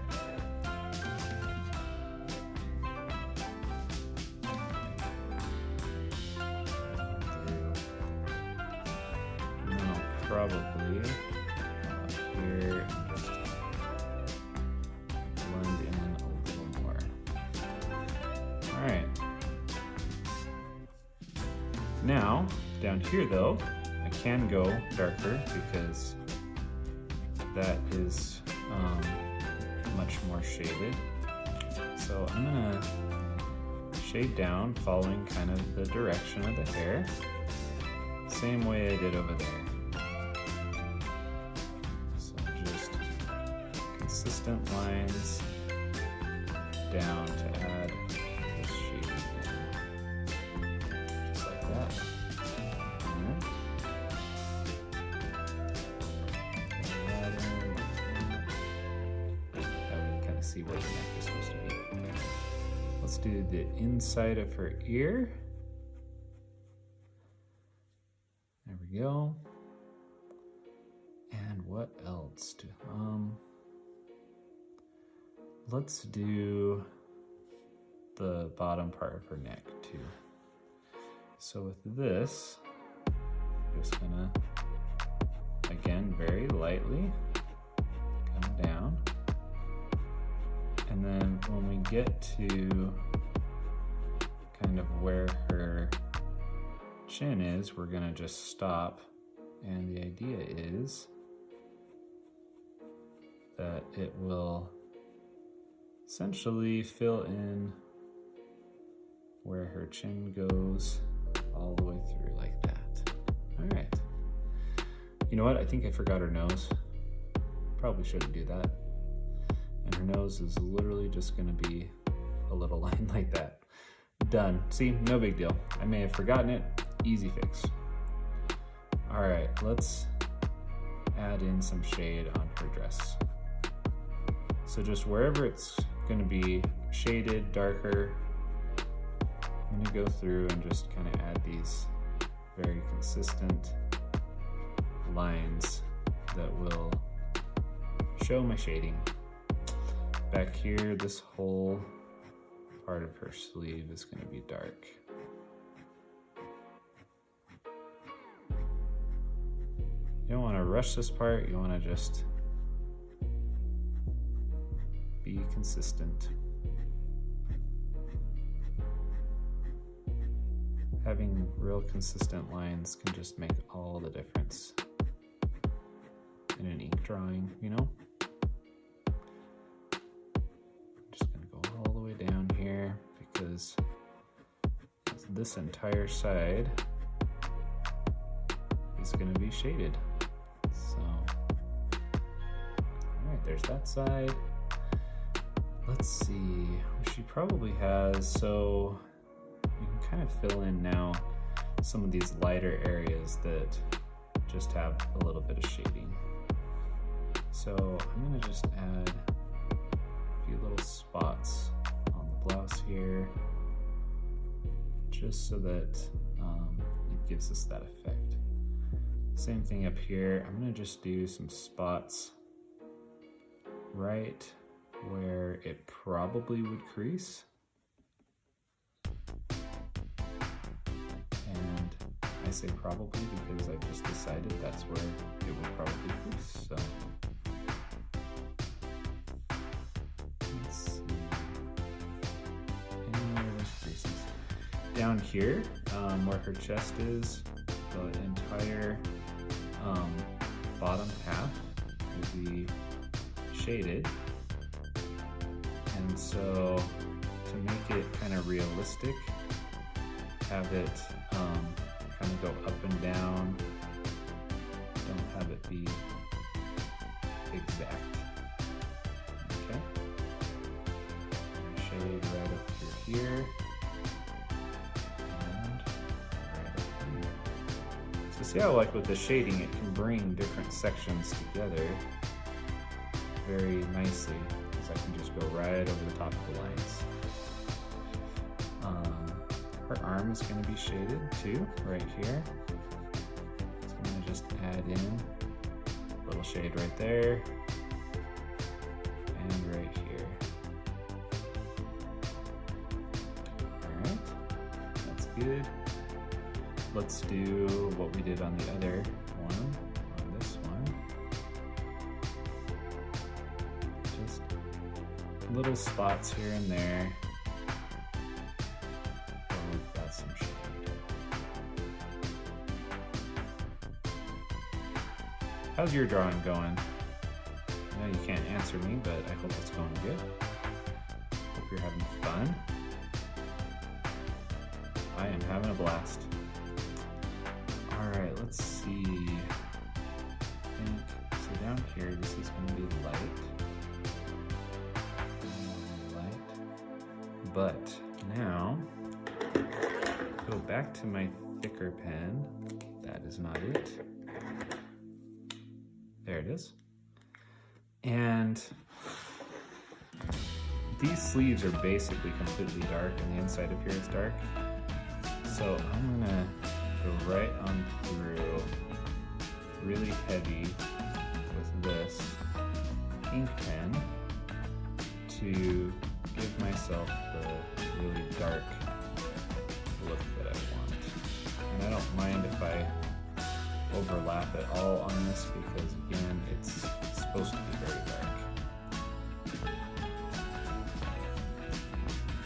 And then I'll probably here and just blend in a Now, down here though, I can go darker because that is much more shaded. So I'm gonna shade down following kind of the direction of the hair, same way I did over there. So just consistent lines down to add this shading in, just like that. Now we can kind of see where the neck is supposed to be. Let's do the inside of her ear. There we go. And what else? Let's do the bottom part of her neck too. So with this, I'm just gonna, again, very lightly come down. And then when we get to kind of where her chin is, we're gonna just stop. And the idea is that it will essentially fill in where her chin goes all the way through like that. All right. You know what? I think I forgot her nose. Probably shouldn't do that. And her nose is literally just gonna be a little line like that. Done. See, no big deal. I may have forgotten it. Easy fix. All right, let's add in some shade on her dress. So just wherever it's gonna be shaded, darker, I'm gonna go through and just kind of add these very consistent lines that will show my shading. Back here, this whole part of her sleeve is gonna be dark. You don't wanna rush this part, you wanna just be consistent. Having real consistent lines can just make all the difference in an ink drawing, you know? I'm just gonna go all the way down here because this entire side is gonna be shaded. So, all right, there's that side. Let's see, she probably has, so you can kind of fill in now some of these lighter areas that just have a little bit of shading. So I'm gonna just add a few little spots on the blouse here, just so that it gives us that effect. Same thing up here. I'm gonna just do some spots right where it probably would crease. And I say probably because I've just decided that's where it would probably crease. So let's see. Anywhere there's creases. Down here, where her chest is, the entire bottom half will be shaded. And so to make it kind of realistic, have it kind of go up and down. Don't have it be exact. Okay. Shade right up through here. And right up here. So see how, like with the shading, it can bring different sections together very nicely. I can just go right over the top of the lines. Her arm is going to be shaded too, right here. So I'm going to just add in a little shade right there and right here. Alright, that's good. Let's do what we did on the other one, on this one. Just little spots here and there where we've got some shade. how's your drawing going? I know you can't answer me, but I hope it's going good. Hope you're having fun. I am having a blast. Alright, let's see. So down here, this is going to be light. But now, go back to my thicker pen. That is not it. There it is. And these sleeves are basically completely dark and the inside of here is dark. So I'm gonna go right on through really heavy with this ink pen to give myself the really dark look that I want. And I don't mind if I overlap it all on this because again, it's supposed to be very dark.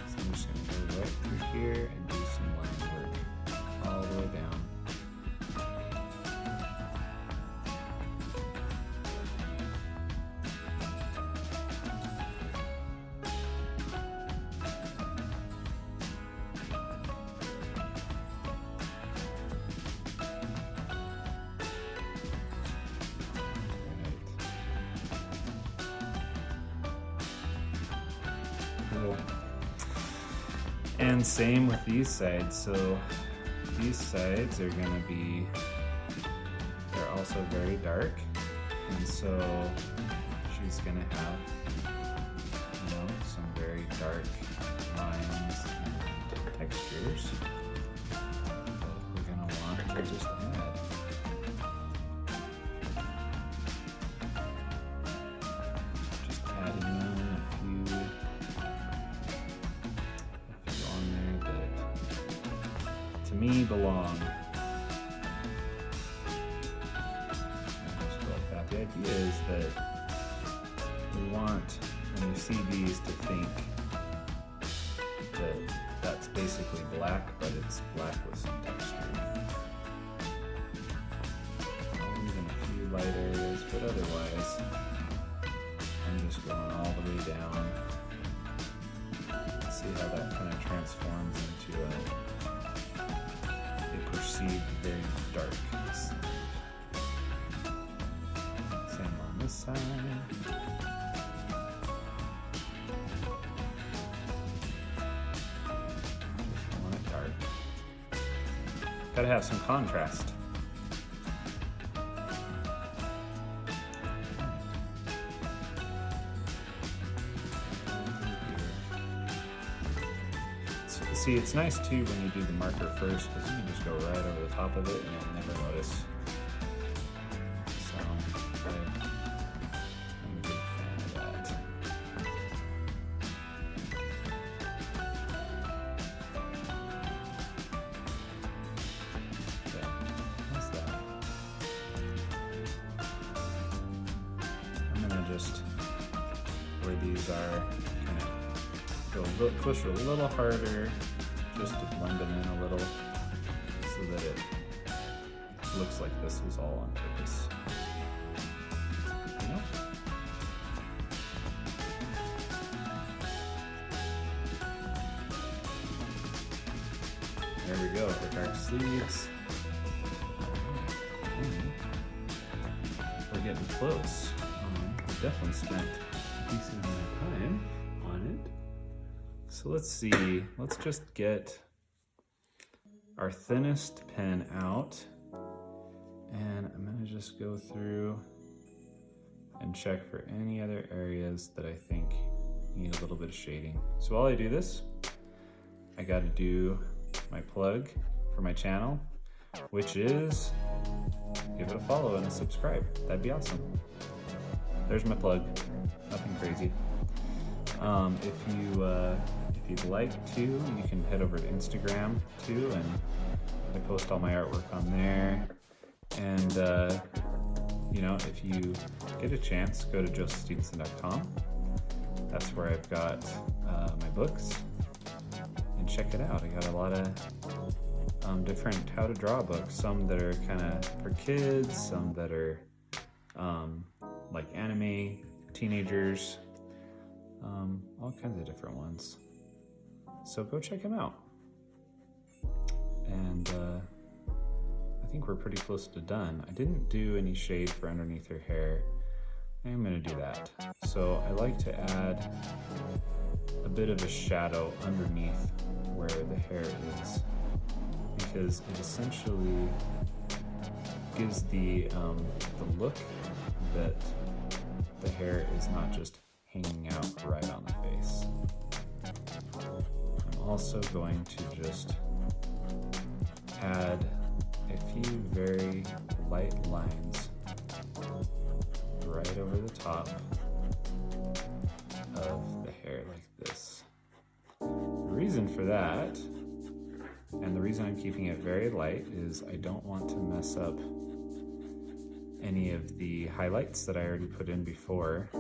So I'm just gonna go right through here and do some line work all the way down. And same with these sides. So these sides are going to be, they're also very dark. And so she's going to have, you know, some very dark lines and textures that we're going to want to just add. Just adding in a few on there that to me belong. Just go like that. The idea is that we want, when we see these, to think that that's basically black, but it's black with some texture. Even a few light areas, but otherwise, I'm just going all the way down. See how that kind of transforms into a perceived very dark sleeve. Same on this side. Just want it dark. Gotta have some contrast. See, it's nice too when you do the marker first because you can just go right over the top of it and you'll never notice. So, I'm a big fan of that. Okay, that's that. I'm gonna just, where these are, kind of go push a little harder, just to blend them in a little so that it looks like this was all on purpose. You know? There we go, the dark sleeves. We're getting close. We definitely spent a decent amount of time on it. So let's see, let's just get our thinnest pen out and I'm gonna just go through and check for any other areas that I think need a little bit of shading. So while I do this, I gotta do my plug for my channel, which is give it a follow and a subscribe. That'd be awesome. There's my plug, nothing crazy. If you'd like to, you can head over to Instagram too, and I post all my artwork on there. And you know, if you get a chance, go to josephstevenson.com. That's where I've got my books, and check it out. I got a lot of different how to draw books. Some that are kind of for kids, some that are like anime, teenagers, all kinds of different ones. So go check them out. And I think we're pretty close to done. I didn't do any shade for underneath her hair. I'm gonna do that. So I like to add a bit of a shadow underneath where the hair is, because it essentially gives the look that the hair is not just hanging out right on the face. I'm also going to just add a few very light lines right over the top of the hair like this. The reason for that, and the reason I'm keeping it very light, is I don't want to mess up any of the highlights that I already put in before,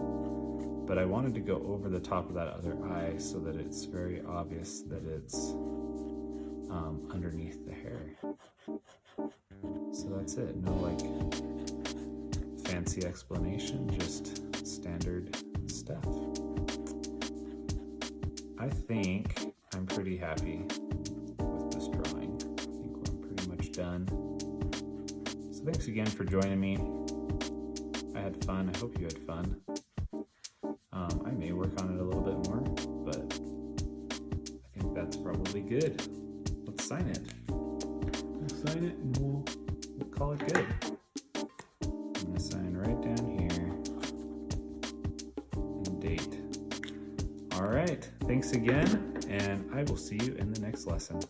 but I wanted to go over the top of that other eye so that it's very obvious that it's underneath the hair. So that's it, no like fancy explanation, just standard stuff. I think I'm pretty happy with this drawing. I think I'm pretty much done. So thanks again for joining me. I had fun. I hope you had fun. I may work on it a little bit more, but I think that's probably good. Let's sign it. We'll sign it and we'll call it good. I'm gonna sign right down here and date. All right, thanks again, and I will see you in the next lesson.